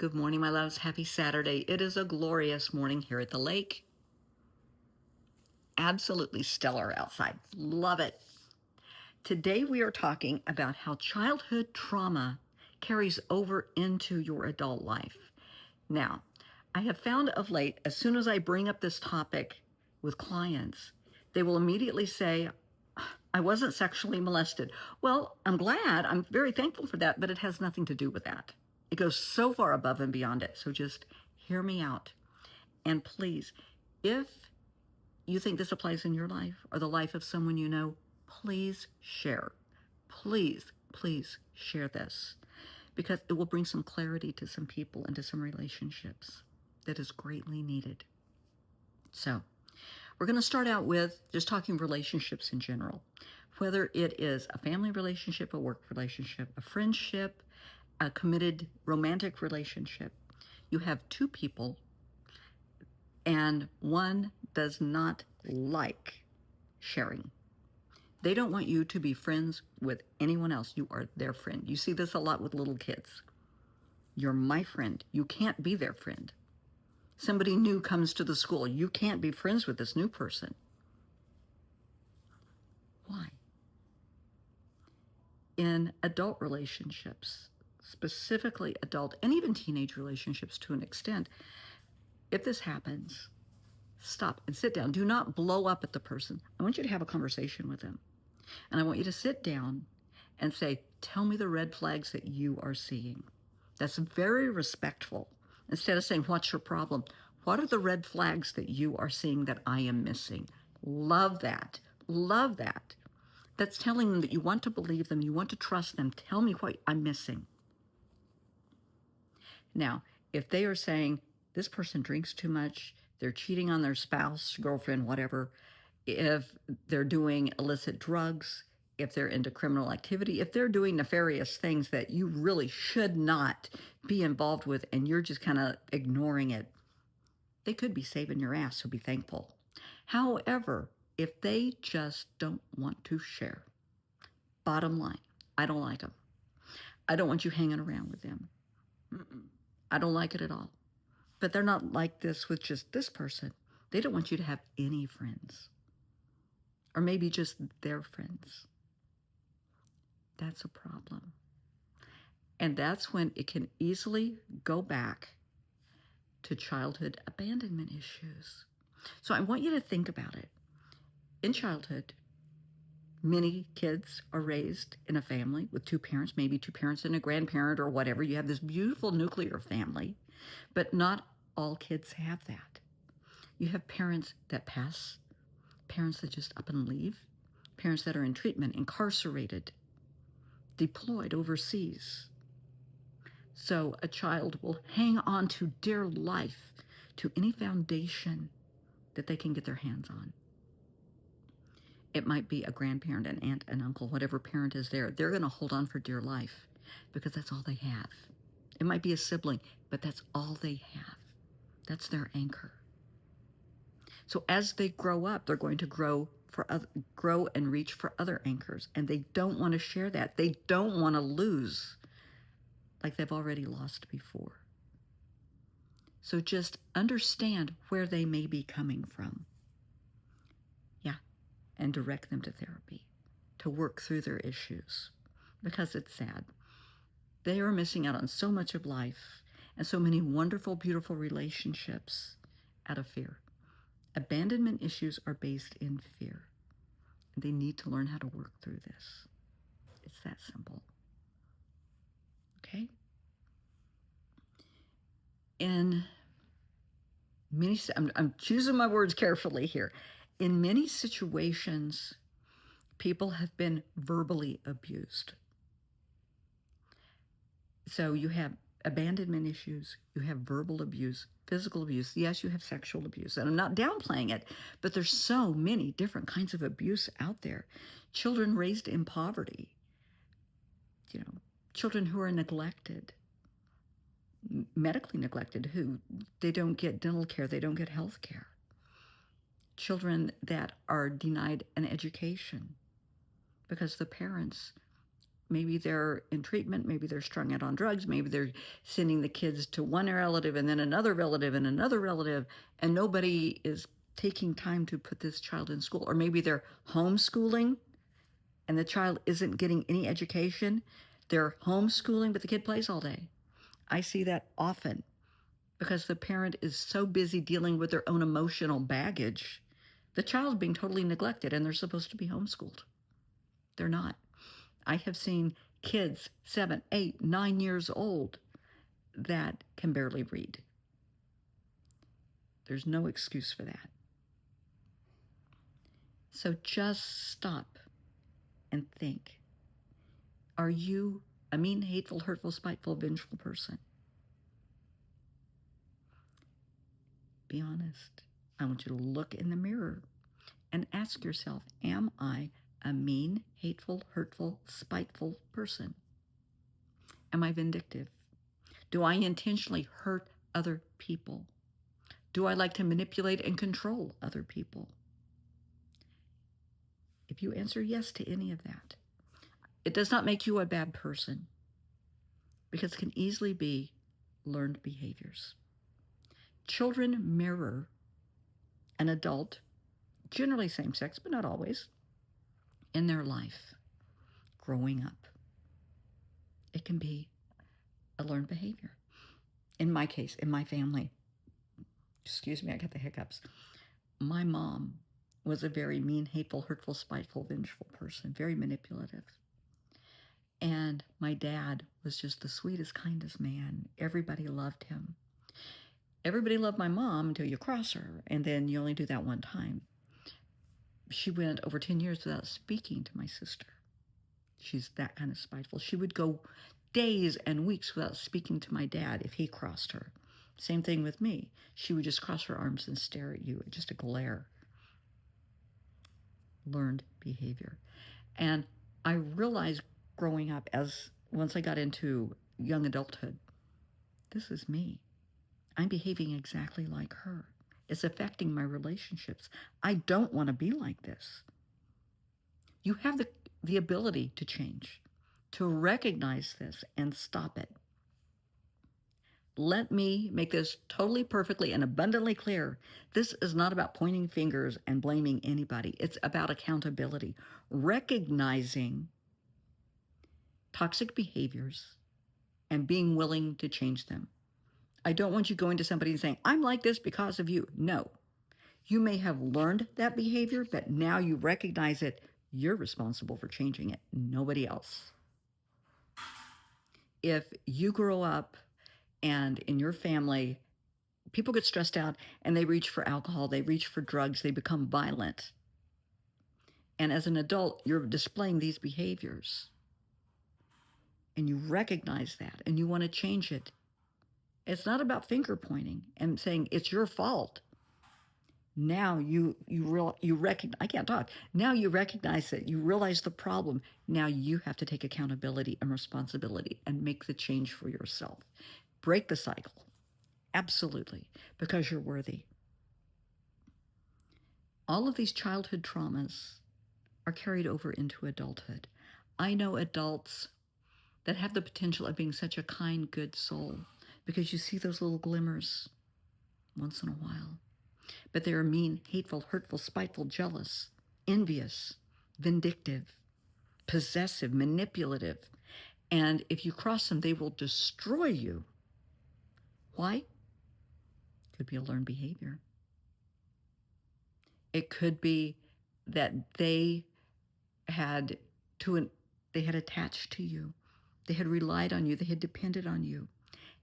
Good morning, my loves. Happy Saturday. It is a glorious morning here at the lake. Absolutely stellar outside. Love it. Today we are talking about how childhood trauma carries over into your adult life. Now, I have found of late, as soon as I bring up this topic with clients, they will immediately say, I wasn't sexually molested. Well, I'm glad. I'm very thankful for that, but it has nothing to do with that. It goes so far above and beyond it. So just hear me out. And please, if you think this applies in your life or the life of someone you know, please share. Please share this because it will bring some clarity to some people and to some relationships that is greatly needed. So, we're going to start out with just talking relationships in general, whether it is a family relationship, a work relationship, a friendship, a committed romantic relationship. You have two people, and one does not like sharing. They don't want you to be friends with anyone else. You are their friend. You see this a lot with little kids. You're my friend. You can't be their friend. Somebody new comes to the school. You can't be friends with this new person. Why? In adult relationships, specifically adult and even teenage relationships to an extent, if this happens, stop and sit down. Do not blow up at the person. I want you to have a conversation with them. And I want you to sit down and say, tell me the red flags that you are seeing. That's very respectful. Instead of saying, what's your problem? What are the red flags that you are seeing that I am missing? Love that. Love that. That's telling them that you want to believe them, you want to trust them. Tell me what I'm missing. Now, if they are saying, this person drinks too much, they're cheating on their spouse, girlfriend, whatever, if they're doing illicit drugs, if they're into criminal activity, if they're doing nefarious things that you really should not be involved with and you're just kind of ignoring it, they could be saving your ass, so be thankful. However, if they just don't want to share, bottom line, I don't like them. I don't want you hanging around with them. I don't like it at all. But they're not like this with just this person. They don't want you to have any friends. Or maybe just their friends. That's a problem. And that's when it can easily go back to childhood abandonment issues. So I want you to think about it. In childhood, many kids are raised in a family with two parents, maybe two parents and a grandparent or whatever. You have this beautiful nuclear family, but not all kids have that. You have parents that pass, parents that just up and leave, parents that are in treatment, incarcerated, deployed overseas. So a child will hang on to dear life to any foundation that they can get their hands on. It might be a grandparent, an aunt, an uncle, whatever parent is there. They're going to hold on for dear life because that's all they have. It might be a sibling, but that's all they have. That's their anchor. So as they grow up, they're going to grow and reach for other anchors, and they don't want to share that. They don't want to lose like they've already lost before. So just understand where they may be coming from. Yeah, and direct them to therapy to work through their issues because it's sad. They are missing out on so much of life and so many wonderful, beautiful relationships out of fear. Abandonment issues are based in fear. They need to learn how to work through this. It's that simple. Okay? In many, I'm choosing my words carefully here. In many situations, people have been verbally abused. So you have abandonment issues, you have verbal abuse, physical abuse. Yes, you have sexual abuse. And I'm not downplaying it, but there's so many different kinds of abuse out there. Children raised in poverty, children who are neglected, medically neglected, who they don't get dental care, they don't get health care. Children that are denied an education because the parents Maybe they're in treatment, maybe they're strung out on drugs, maybe they're sending the kids to one relative and then another relative and another relative, and nobody is taking time to put this child in school. Or maybe they're homeschooling and the child isn't getting any education. They're homeschooling, but the kid plays all day. I see that often because the parent is so busy dealing with their own emotional baggage. The child's being totally neglected and they're supposed to be homeschooled. They're not. I have seen kids 7, 8, 9 years old that can barely read. There's no excuse for that. So just stop and think. Are you a mean, hateful, hurtful, spiteful, vengeful person? Be honest. I want you to look in the mirror and ask yourself, am I a mean, hateful, hurtful, spiteful person? Am I vindictive? Do I intentionally hurt other people? Do I like to manipulate and control other people? If you answer yes to any of that, it does not make you a bad person because it can easily be learned behaviors. Children mirror an adult, generally same sex, but not always, in their life growing up. It can be a learned behavior. In my case, in my family, excuse me, I got the hiccups. My mom was a very mean, hateful, hurtful, spiteful, vengeful person, very manipulative. And my dad was just the sweetest, kindest man. Everybody loved him. Everybody loved my mom until you cross her, and then you only do that one time. She went over 10 years without speaking to my sister. She's that kind of spiteful. She would go days and weeks without speaking to my dad if he crossed her. Same thing with me. She would just cross her arms and stare at you, just a glare. Learned behavior. And I realized growing up, as once I got into young adulthood, this is me. I'm behaving exactly like her. It's affecting my relationships. I don't want to be like this. You have the ability to change, to recognize this and stop it. Let me make this totally, perfectly, and abundantly clear. This is not about pointing fingers and blaming anybody. It's about accountability, recognizing toxic behaviors and being willing to change them. I don't want you going to somebody and saying, I'm like this because of you. No. You may have learned that behavior, but now you recognize it. You're responsible for changing it, nobody else. If you grow up and in your family, people get stressed out and they reach for alcohol, they reach for drugs, they become violent. And as an adult, you're displaying these behaviors. And you recognize that and you want to change it. It's not about finger pointing and saying it's your fault. Now you recognize, I can't talk. Now you recognize it. You realize the problem. Now you have to take accountability and responsibility and make the change for yourself. Break the cycle. Absolutely. Because you're worthy. All of these childhood traumas are carried over into adulthood. I know adults that have the potential of being such a kind, good soul because you see those little glimmers once in a while. But they are mean, hateful, hurtful, spiteful, jealous, envious, vindictive, possessive, manipulative. And if you cross them, they will destroy you. Why? Could be a learned behavior. It could be that they had attached to you. They had relied on you. They had depended on you.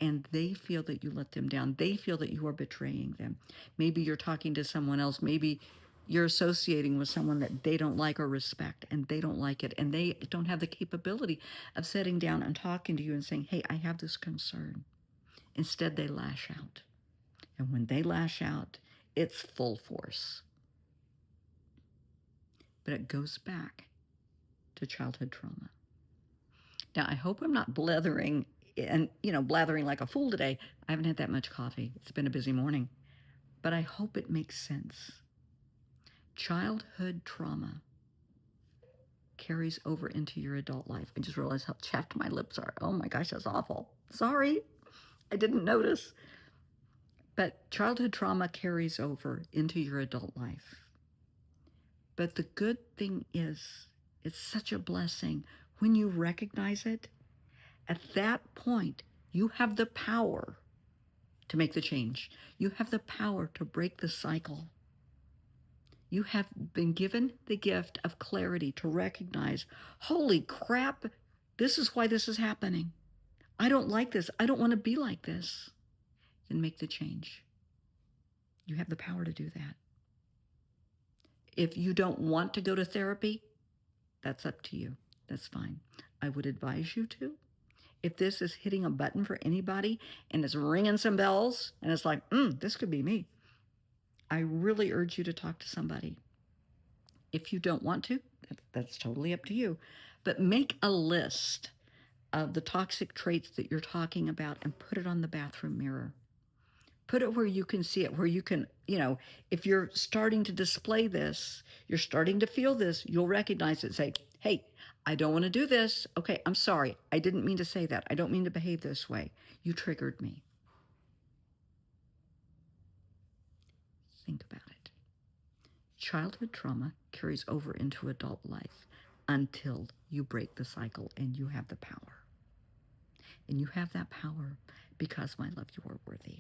And they feel that you let them down. They feel that you are betraying them. Maybe you're talking to someone else. Maybe you're associating with someone that they don't like or respect, and they don't like it. And they don't have the capability of sitting down and talking to you and saying, hey, I have this concern. Instead, they lash out. And when they lash out, it's full force. But it goes back to childhood trauma. Now, I hope I'm not blathering like a fool today. I haven't had that much coffee. It's been a busy morning. But I hope it makes sense. Childhood trauma carries over into your adult life. I just realized how chapped my lips are. Oh my gosh, that's awful. Sorry, I didn't notice. But childhood trauma carries over into your adult life. But the good thing is, it's such a blessing when you recognize it. At that point, you have the power to make the change. You have the power to break the cycle. You have been given the gift of clarity to recognize, holy crap, this is why this is happening. I don't like this. I don't want to be like this. Then make the change. You have the power to do that. If you don't want to go to therapy, that's up to you. That's fine. I would advise you to. If this is hitting a button for anybody and it's ringing some bells and it's like, this could be me, I really urge you to talk to somebody. If you don't want to, that's totally up to you. But make a list of the toxic traits that you're talking about and put it on the bathroom mirror. Put it where you can see it, where you can, if you're starting to display this, you're starting to feel this, you'll recognize it. Say, hey, I don't want to do this. Okay, I'm sorry. I didn't mean to say that. I don't mean to behave this way. You triggered me. Think about it. Childhood trauma carries over into adult life until you break the cycle, and you have the power. And you have that power because, my love, you are worthy.